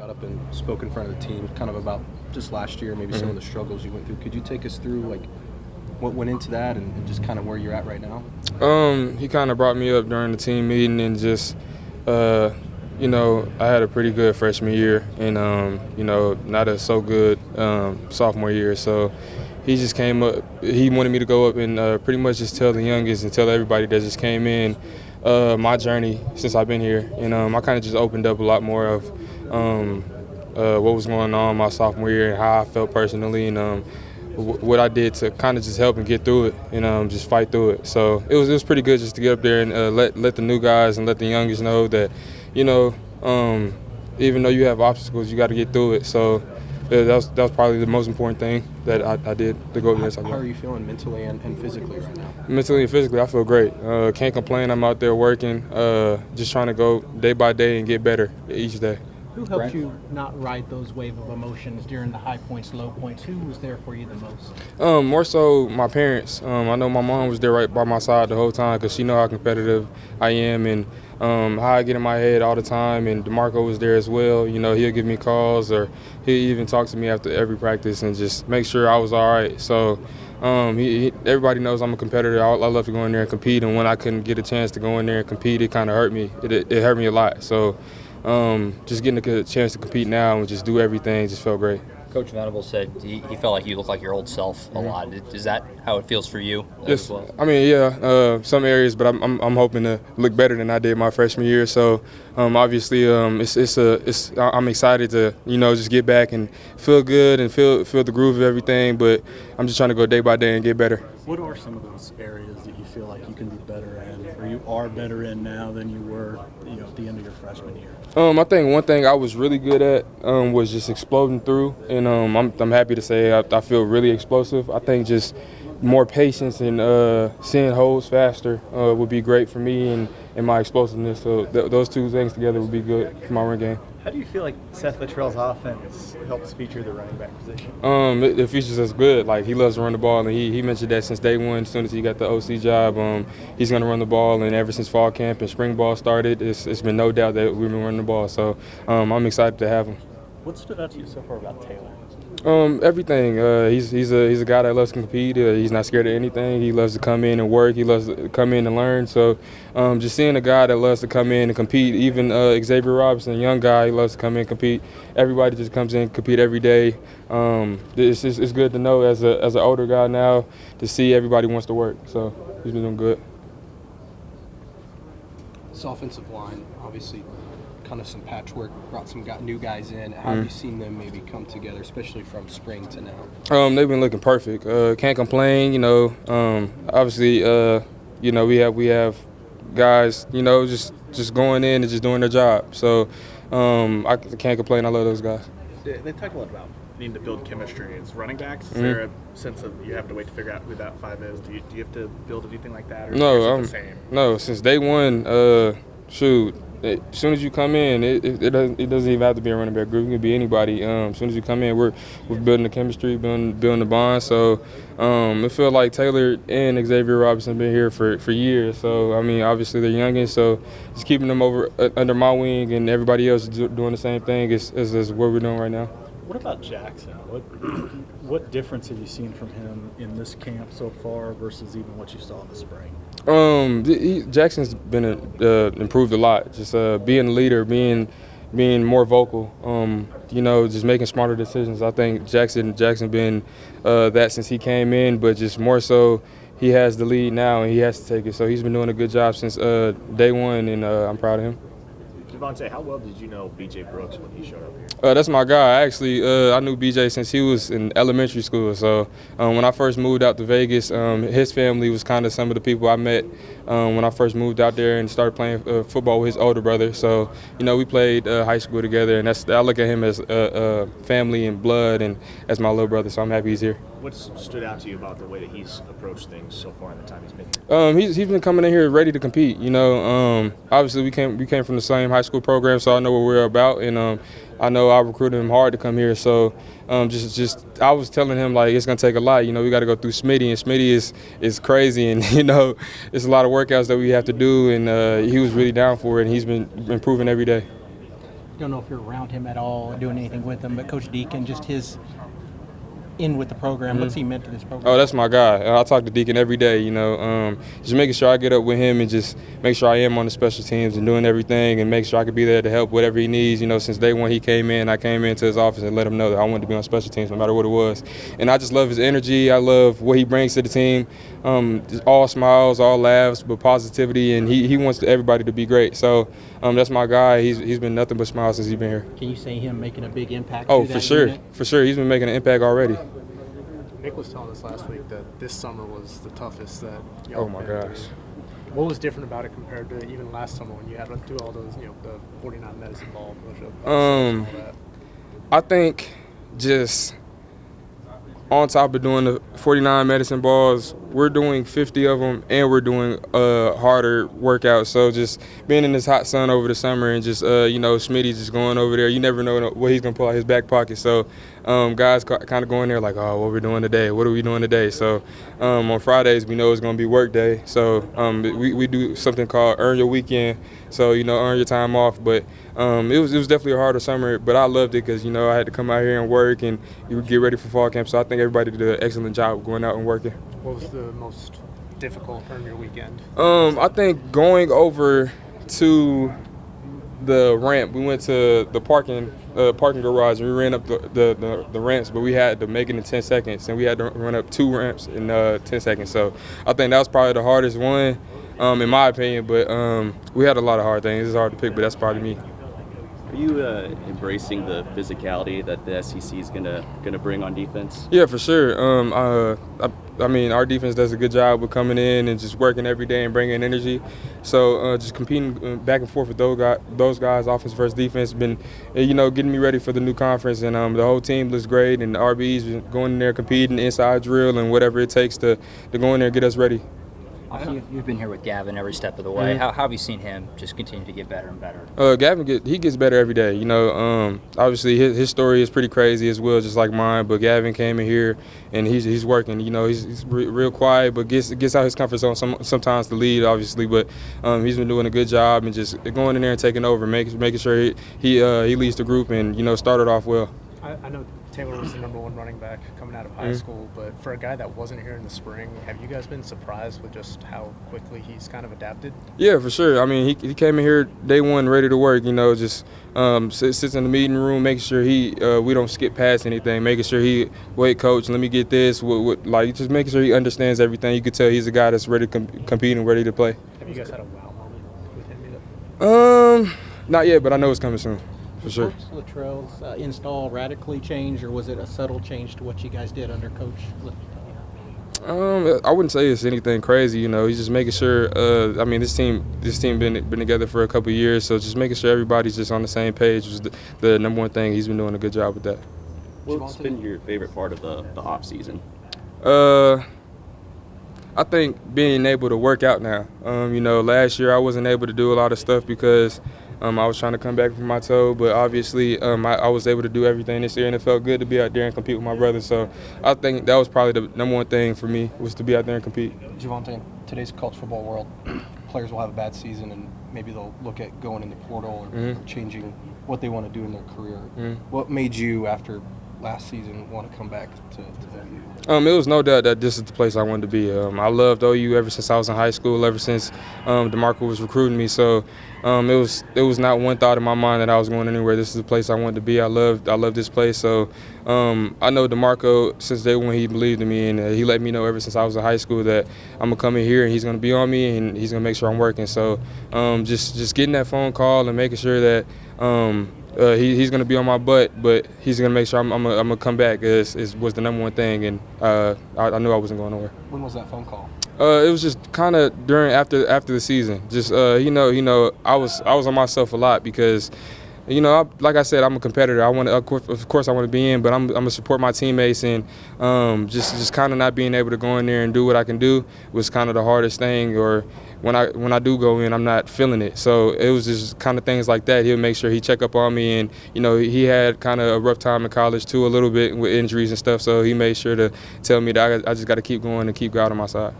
got up and spoke in front of the team, kind of about just last year, maybe some of the struggles you went through. Could you take us through like what went into that and just kind of where you're at right now? He kind of brought me up during the team meeting and just, I had a pretty good freshman year and, not a so good sophomore year. So he just came up. He wanted me to go up and pretty much just tell the youngest and tell everybody that just came in my journey since I've been here. And I kind of just opened up a lot more of what was going on my sophomore year and how I felt personally and what I did to kind of just help and get through it and just fight through it. So it was pretty good just to get up there and let the new guys and let the youngest know that, even though you have obstacles, you got to get through it. So that was probably the most important thing that I did to go up there. How are you feeling mentally and physically right now? Mentally and physically, I feel great. Can't complain. I'm out there working, just trying to go day by day and get better each day. Who helped you not ride those wave of emotions during the high points, low points? Who was there for you the most? More so my parents. I know my mom was there right by my side the whole time because she know how competitive I am and how I get in my head all the time. And DeMarco was there as well. He'll give me calls or he'll even talk to me after every practice and just make sure I was all right. So everybody knows I'm a competitor. I love to go in there and compete. And when I couldn't get a chance to go in there and compete, it kind of hurt me. It hurt me a lot. So just getting a chance to compete now and just do everything just felt great. Coach Venable said he felt like you look like your old self a lot. Is that how it feels for you as well? I mean, yeah, some areas, but I'm hoping to look better than I did my freshman year. So obviously, I'm excited to just get back and feel good and feel the groove of everything. But I'm just trying to go day by day and get better. What are some of those areas that you feel like you can be better in, or you are better in now than you were, at the end of your freshman year? I think one thing I was really good at was just exploding through, and I'm happy to say I feel really explosive. I think just more patience and seeing holes faster would be great for me and my explosiveness. So those two things together would be good for my run game. How do you feel like Seth Littrell's offense helps feature the running back position? It features us good. Like, he loves to run the ball, and he mentioned that since day one, as soon as he got the OC job, he's going to run the ball. And ever since fall camp and spring ball started, it's been no doubt that we've been running the ball. So I'm excited to have him. What stood out to you so far about Taylor? Everything. He's a guy that loves to compete. He's not scared of anything. He loves to come in and work. He loves to come in and learn. So just seeing a guy that loves to come in and compete, even Xavier Robinson, a young guy, he loves to come in and compete. Everybody just comes in and compete every day. It's good to know as an older guy now to see everybody wants to work. So he's been doing good. This offensive line, obviously, kind of some patchwork, brought some new guys in. How have you seen them maybe come together, especially from spring to now? They've been looking perfect. Can't complain. Obviously, we have guys, just going in and just doing their job. So I can't complain. I love those guys. They talk a lot about needing to build chemistry as running backs. Is there a sense of you have to wait to figure out who that five is? Do you have to build anything like that? Or No, is it the same? No. Since day one, as soon as you come in, it doesn't even have to be a running back group. It can be anybody. As soon as you come in, we're building the chemistry, building the bond. So it feels like Taylor and Xavier Robinson been here for years. So I mean, obviously they're youngins. So just keeping them under my wing and everybody else doing the same thing is what we're doing right now. What about Jackson? What difference have you seen from him in this camp so far versus even what you saw in the spring? Jackson's been improved a lot. Just being a leader, being more vocal. Just making smarter decisions. I think Jackson been that since he came in, but just more so he has the lead now and he has to take it. So he's been doing a good job since day one, and I'm proud of him. Jovantae, how well did you know B.J. Brooks when he showed up here? That's my guy. Actually, I knew BJ since he was in elementary school. So when I first moved out to Vegas, his family was kind of some of the people I met when I first moved out there and started playing football with his older brother. So, we played high school together, and I look at him as family and blood and as my little brother, so I'm happy he's here. What's stood out to you about the way that he's approached things so far in the time he's been here? He's been coming in here ready to compete. Obviously we came from the same high school program, so I know what we're about, and I know I recruited him hard to come here. So just I was telling him, like, it's gonna take a lot. We got to go through Smitty, and Smitty is crazy, and it's a lot of workouts that we have to do, and he was really down for it, and he's been improving every day. don't know if you're around him at all, doing anything with him, but Coach Deacon, just his in with the program. What's he meant to this program? Oh, that's my guy. I talk to Deacon every day, just making sure I get up with him and just make sure I am on the special teams and doing everything and make sure I can be there to help whatever he needs. Since day one he came in, I came into his office and let him know that I wanted to be on special teams no matter what it was. And I just love his energy. I love what he brings to the team. Just all smiles, all laughs, but positivity, and he wants everybody to be great. So that's my guy. He's been nothing but smiles since he's been here. Can you say him making a big impact? Oh, to for that sure. unit? For sure. He's been making an impact already. Nick was telling us last week that this summer was the toughest that y'all Oh, my been gosh. through. What was different about it compared to even last summer when you had to do all those, the 49 medicine ball push-up and all that? I think just on top of doing the 49 medicine balls, we're doing 50 of them and we're doing harder workouts. So just being in this hot sun over the summer and just, Smitty just going over there, you never know what he's going to pull out his back pocket. So guys kind of going there like, oh, what are we doing today? What are we doing today? So on Fridays, we know it's going to be work day. So we do something called Earn Your Weekend. So, earn your time off. But it was definitely a harder summer, but I loved it because, I had to come out here and work and you would get ready for fall camp. So I think everybody did an excellent job going out and working. What was the most difficult Earn Your Weekend? I think going over to the ramp, we went to the parking garage and we ran up the ramps, but we had to make it in 10 seconds, and we had to run up 2 ramps in 10 seconds. So I think that was probably the hardest one, in my opinion. But we had a lot of hard things. It's hard to pick, but that's probably me. Are you embracing the physicality that the SEC is gonna bring on defense? Yeah, for sure. I mean, our defense does a good job with coming in and just working every day and bringing energy. So just competing back and forth with those guys, offense versus defense, been getting me ready for the new conference. And the whole team looks great, and the RB's been going in there competing, inside drill, and whatever it takes to go in there and get us ready. You've been here with Gavin every step of the way. How have you seen him just continue to get better and better? Gavin gets better every day. Obviously his story is pretty crazy as well, just like mine. But Gavin came in here and he's working. He's real quiet, but gets out his comfort zone sometimes to lead, obviously. But he's been doing a good job and just going in there and taking over, making sure he leads the group and started off well. I know Taylor was the #1 running back coming out of high school, but for a guy that wasn't here in the spring, have you guys been surprised with just how quickly he's kind of adapted? Yeah, for sure. I mean, he came in here day one ready to work, just sits in the meeting room, making sure we don't skip past anything, making sure wait, coach, let me get this, just making sure he understands everything. You could tell he's a guy that's ready to compete and ready to play. Have you guys had a wow moment with him yet? Not yet, but I know it's coming soon. For sure. Coach Luttrell's install radically changed, or was it a subtle change to what you guys did under Coach Luttrell? I wouldn't say it's anything crazy. He's just making sure. This team been together for a couple of years, so just making sure everybody's just on the same page was the #1 thing. He's been doing a good job with that. What's been your favorite part of the off season? I think being able to work out now. Last year I wasn't able to do a lot of stuff because I was trying to come back from my toe, but obviously I was able to do everything this year, and it felt good to be out there and compete with my brother. So I think that was probably the #1 thing for me, was to be out there and compete. Jovantae, in today's college football world, players will have a bad season and maybe they'll look at going in the portal or changing what they want to do in their career. What made you, after last season, want to come back to OU? It was no doubt that this is the place I wanted to be. I loved OU ever since I was in high school, ever since DeMarco was recruiting me. So it was not one thought in my mind that I was going anywhere. This is the place I wanted to be. I love this place. So I know DeMarco, since day one, he believed in me, and he let me know ever since I was in high school that I'm gonna come in here and he's gonna be on me and he's gonna make sure I'm working. So just getting that phone call and making sure that he's going to be on my butt, but he's going to make sure I'm going to come back was the #1 thing, and I knew I wasn't going nowhere. When was that phone call? It was just kind of after the season. Just I was on myself a lot because like I said, I'm a competitor. Of course I want to be in, but I'm gonna support my teammates, and just kind of not being able to go in there and do what I can do was kind of the hardest thing. Or when I do go in, I'm not feeling it. So it was just kind of things like that. He'll make sure he check up on me, and he had kind of a rough time in college too, a little bit with injuries and stuff. So he made sure to tell me that I just got to keep going and keep God on my side.